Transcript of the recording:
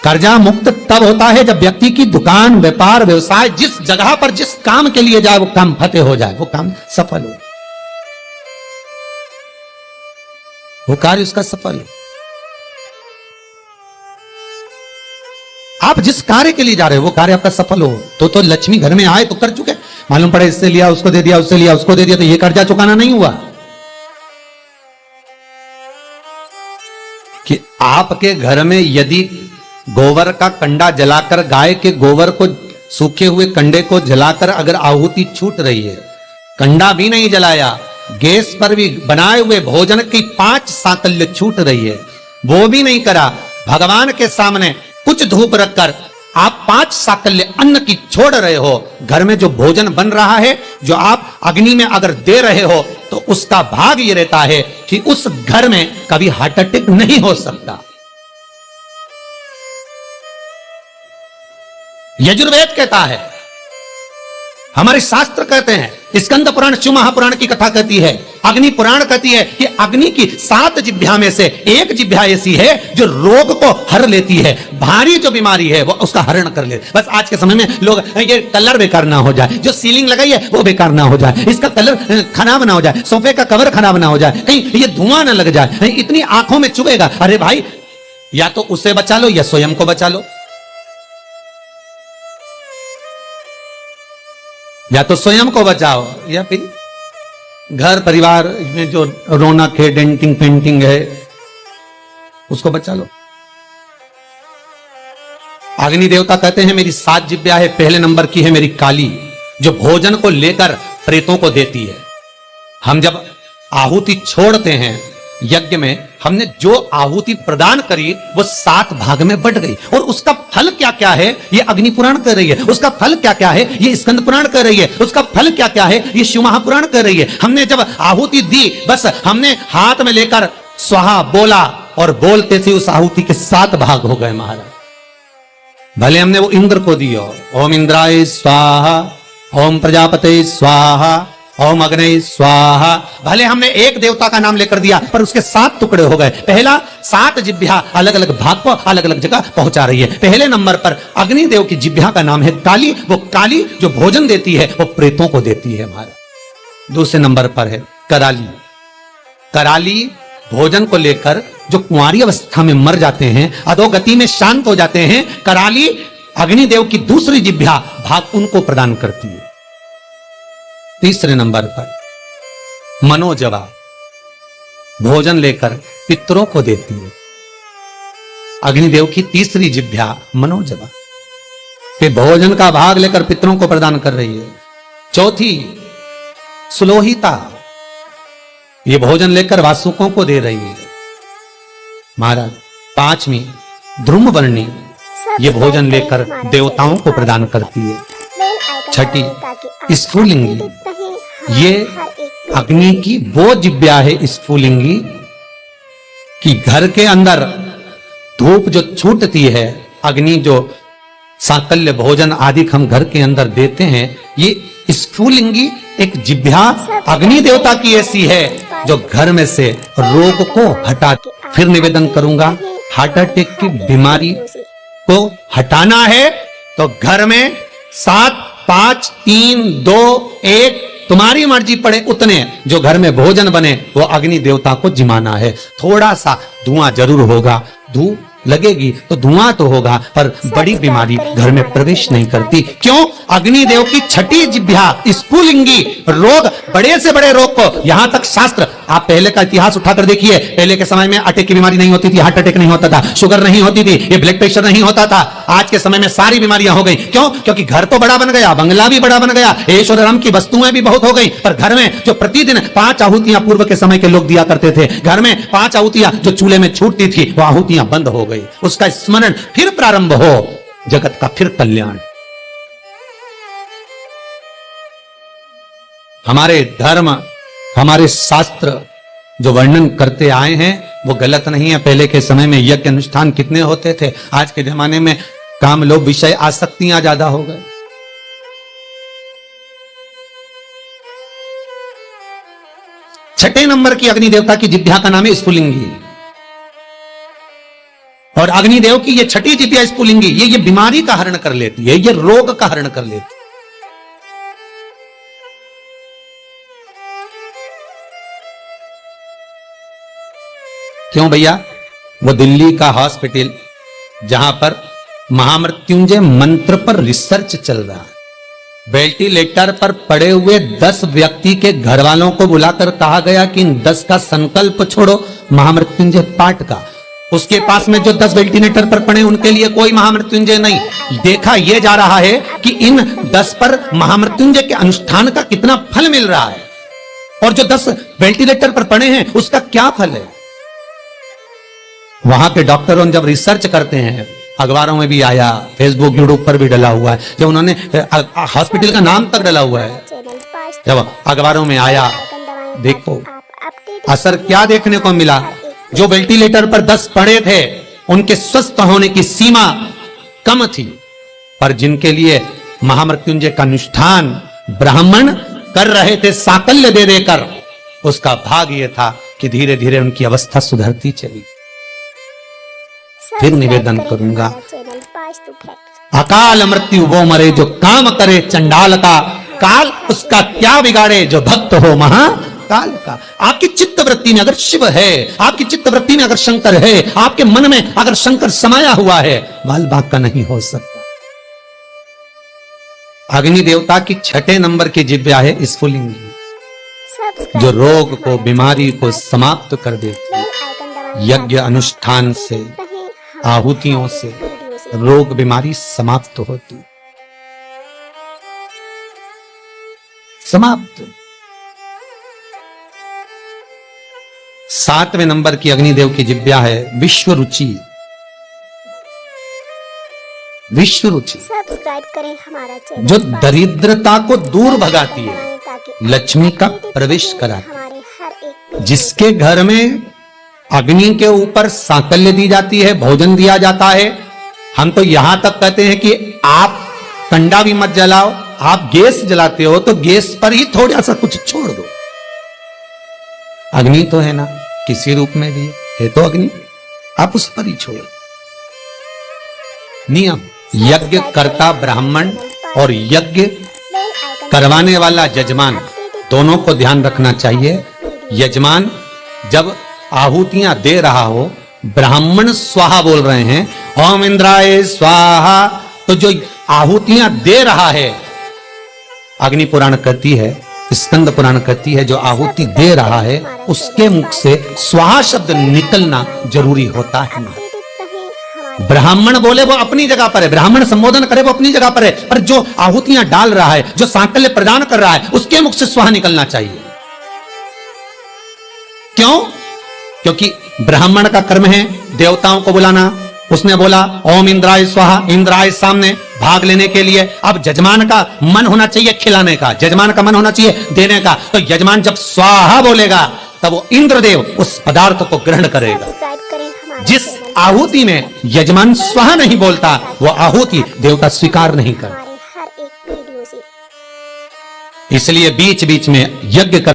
कर्जा मुक्त तब होता है जब व्यक्ति की दुकान, व्यापार, व्यवसाय, जिस जगह पर जिस काम के लिए जाए वो काम फतेह हो जाए, वो काम सफल हो, वो कार्य उसका सफल हो। आप जिस कार्य के लिए जा रहे हो वो कार्य आपका सफल हो, तो लक्ष्मी घर में आए तो कर चुके, मालूम पड़े इससे लिया उसको दे दिया, उससे लिया उसको दे दिया, तो ये कर्जा चुकाना नहीं हुआ। कि आपके घर में यदि गोबर का कंडा जलाकर, गाय के गोबर को, सूखे हुए कंडे को जलाकर अगर आहुति छूट रही है, कंडा भी नहीं जलाया, गैस पर भी बनाए हुए भोजन की 5 साकल्य छूट रही है, वो भी नहीं करा, भगवान के सामने कुछ धूप रखकर आप 5 साकल्य अन्न की छोड़ रहे हो, घर में जो भोजन बन रहा है, जो आप अग्नि में अगर दे रहे हो, तो उसका भाग ये रहता है कि उस घर में कभी हार्ट अटैक नहीं हो सकता। यजुर्वेद कहता है, हमारे शास्त्र कहते हैं, स्कंद पुराण, शिव महापुराण की कथा कहती है, अग्नि पुराण कहती है कि अग्नि की 7 जिह्वा में से एक जिह्वा ऐसी है जो रोग को हर लेती है, भारी जो बीमारी है वो उसका हरण कर ले। बस आज के समय में लोग ये कलर बेकार ना हो जाए, जो सीलिंग लगाई है वो बेकार ना हो जाए, इसका कलर खराब ना हो जाए, सोफे का कवर खराब ना हो जाए, कहीं ये धुआं ना लग जाए, कहीं इतनी आंखों में चुभेगा। अरे भाई, या तो उसे बचा लो या स्वयं को बचा लो, या तो स्वयं को बचाओ या फिर घर परिवार में जो रौनक है, डेंटिंग पेंटिंग है, उसको बचा लो। अग्नि देवता कहते हैं मेरी 7 जिह्वा है, पहले नंबर की है मेरी काली, जो भोजन को लेकर प्रेतों को देती है। हम जब आहुति छोड़ते हैं यज्ञ में, हमने जो आहुति प्रदान करी वो 7 भाग में बट गई, और उसका फल क्या क्या है ये अग्नि पुराण कह रही है, उसका फल क्या क्या है ये स्कंद पुराण कह रही है, उसका फल क्या क्या है ये शिव महापुराण कह रही है। हमने जब आहुति दी, बस हमने हाथ में लेकर स्वाहा बोला, और बोलते से उस आहुति के 7 भाग हो गए महाराज। भले हमने वो इंद्र को दी हो, ओम इंद्राय स्वाहा, ओम प्रजापते स्वाहा, ओम अग्नि स्वाहा, भले हमने एक देवता का नाम लेकर दिया पर उसके 7 टुकड़े हो गए। पहला 7 जिह्वा अलग अलग भाग को अलग अलग जगह पहुंचा रही है। पहले नंबर पर अग्निदेव की जिह्वा का नाम है काली, वो काली जो भोजन देती है वो प्रेतों को देती है हमारा। दूसरे नंबर पर है कराली। कराली भोजन को लेकर जो कुंवारी अवस्था में मर जाते हैं, अधोगति में शांत हो जाते हैं, कराली अग्निदेव की दूसरी जिह्वा भाग उनको प्रदान करती है। तीसरे नंबर पर मनोजवा भोजन लेकर पितरों को देती है, अग्निदेव की तीसरी जिह्वा मनोजवा, फिर भोजन का भाग लेकर पितरों को प्रदान कर रही है। चौथी सुलोहिता, ये भोजन लेकर वासुकों को दे रही है महाराज। 5वीं ध्रुमवर्णी, ये भोजन लेकर देवताओं को प्रदान करती है। 6ठी स्फुलिंगी, ये अग्नि की वो जिह्वा है स्फुलिंगी कि घर के अंदर धूप जो छूटती है, अग्नि जो साकल्य भोजन आदि हम घर के अंदर देते हैं, ये स्फुलिंगी एक जिह्वा अग्नि देवता की ऐसी है जो घर में से रोग को हटा। फिर निवेदन करूंगा, हार्ट अटैक की बीमारी को हटाना है तो घर में 7, 5, 3, 2, 1 तुम्हारी मर्जी पड़े उतने जो घर में भोजन बने वो अग्नि देवता को जिमाना है। थोड़ा सा धुआं जरूर होगा, धूप लगेगी तो धुआं तो होगा, पर बड़ी बीमारी घर में प्रवेश नहीं करती। क्यों? अग्निदेव की 6ठी जिह्वा स्फुलिंगी रोग, बड़े से बड़े रोग को, यहां तक शास्त्र, आप पहले का इतिहास उठाकर देखिए, पहले के समय में अटैक की बीमारी नहीं होती थी, हार्ट अटैक नहीं होता था, शुगर नहीं होती थी, ये ब्लड प्रेशर नहीं होता था। आज के समय में सारी बीमारियां हो गई। क्यों? क्योंकि घर तो बड़ा बन गया, बंगला भी बड़ा बन गया, ऐश और आराम की वस्तुएं भी बहुत हो गई, पर घर में जो प्रतिदिन 5 आहुतियां पूर्व के समय के लोग दिया करते थे, घर में 5 आहुतियां जो चूल्हे में छूटती थी वो आहुतियां बंद हो गई। उसका स्मरण फिर प्रारंभ हो, जगत का फिर कल्याण। हमारे धर्म, हमारे शास्त्र जो वर्णन करते आए हैं वो गलत नहीं है। पहले के समय में यज्ञ अनुष्ठान कितने होते थे, आज के जमाने में काम, लोभ, विषय, आसक्तियां ज्यादा हो गए। छठे नंबर की अग्नि देवता की जिह्वा का नाम है स्फुलिंगी, और और अग्निदेव की ये छठी जितिया स्फुलिंगी ये बीमारी का हरण कर लेती है, ये रोग का हरण कर लेती है। क्यों भैया? वो दिल्ली का हॉस्पिटल जहां पर महामृत्युंजय मंत्र पर रिसर्च चल रहा है, वेंटिलेटर पर पड़े हुए 10 व्यक्ति के घर वालों को बुलाकर कहा गया कि इन 10 का संकल्प छोड़ो महामृत्युंजय पाठ का। उसके पास में जो 10 वेंटिलेटर पर पड़े उनके लिए कोई महामृत्युंजय नहीं। देखा यह जा रहा है कि इन 10 पर महामृत्युंजय के अनुष्ठान का कितना फल मिल रहा है, और जो 10 वेंटिलेटर पर पड़े हैं उसका क्या फल है। वहां के डॉक्टरों जब रिसर्च करते हैं, अखबारों में भी आया, फेसबुक यूट्यूब पर भी डला हुआ है, जब उन्होंने हॉस्पिटल का नाम तक डला हुआ है, जब अखबारों में आया, देखो असर क्या देखने को मिला। जो वेंटिलेटर पर 10 पड़े थे उनके स्वस्थ होने की सीमा कम थी, पर जिनके लिए महामृत्युंजय का अनुष्ठान ब्राह्मण कर रहे थे साकल्य दे देकर, उसका भाग यह था कि धीरे धीरे उनकी अवस्था सुधरती चली। फिर निवेदन करूंगा, अकाल मृत्यु वो मरे जो काम करे चंडाल का, काल उसका क्या बिगाड़े जो भक्त हो महाकाल का। आपकी चित्त वृत्ति में अगर शिव है, आपकी चित्त वृत्ति में अगर शंकर है, आपके मन में अगर शंकर समाया हुआ है, बाल बाग का नहीं हो सकता। अग्नि देवता की 6 नंबर की जिब्या है स्फुलिंगी, जो रोग को, बीमारी को समाप्त कर देती है। यज्ञ अनुष्ठान से, आहुतियों से रोग बीमारी समाप्त होती, समाप्त। 7वें नंबर की अग्निदेव की जिब्या है विश्व रुचि। विश्व रुचि सब्सक्राइब करें हमारा चैनल, जो दरिद्रता को दूर भगाती है, लक्ष्मी का प्रवेश कराती है। जिसके घर में अग्नि के ऊपर सांकल्य दी जाती है, भोजन दिया जाता है, हम तो यहां तक कहते हैं कि आप कंडा भी मत जलाओ, आप गैस जलाते हो तो गैस पर ही थोड़ा सा कुछ छोड़ दो। अग्नि तो है ना, किसी रूप में भी है तो अग्नि, आप उस पर ही छोड़ो। नियम, यज्ञ करता ब्राह्मण और यज्ञ करवाने वाला यजमान दोनों को ध्यान रखना चाहिए। यजमान जब आहुतियां दे रहा हो, ब्राह्मण स्वाहा बोल रहे हैं, ओम इंद्राय स्वाहा, तो जो आहुतियां दे रहा है, अग्नि पुराण कहती है, स्कंद पुराण कहती है, जो आहुति दे रहा है उसके मुख से स्वाहा शब्द निकलना जरूरी होता है। ब्राह्मण बोले वो अपनी जगह पर है, ब्राह्मण संबोधन करे वो अपनी जगह पर है, पर जो आहुतियां डाल रहा है, जो सांकल्य प्रदान कर रहा है, उसके मुख से स्वाहा निकलना चाहिए। क्यों? क्योंकि ब्राह्मण का कर्म है देवताओं को बुलाना। उसने बोला ओम इंद्राय स्वाहा, इंद्राय सामने भाग लेने के लिए। अब यजमान का मन होना चाहिए खिलाने का, यजमान का मन होना चाहिए देने का। तो यजमान जब स्वाहा बोलेगा तब वो इंद्रदेव उस पदार्थ को ग्रहण करेगा। जिस आहुति में यजमान स्वाहा नहीं बोलता, वो आहुति देवता स्वीकार नहीं करता। इसलिए बीच बीच में यज्ञ कर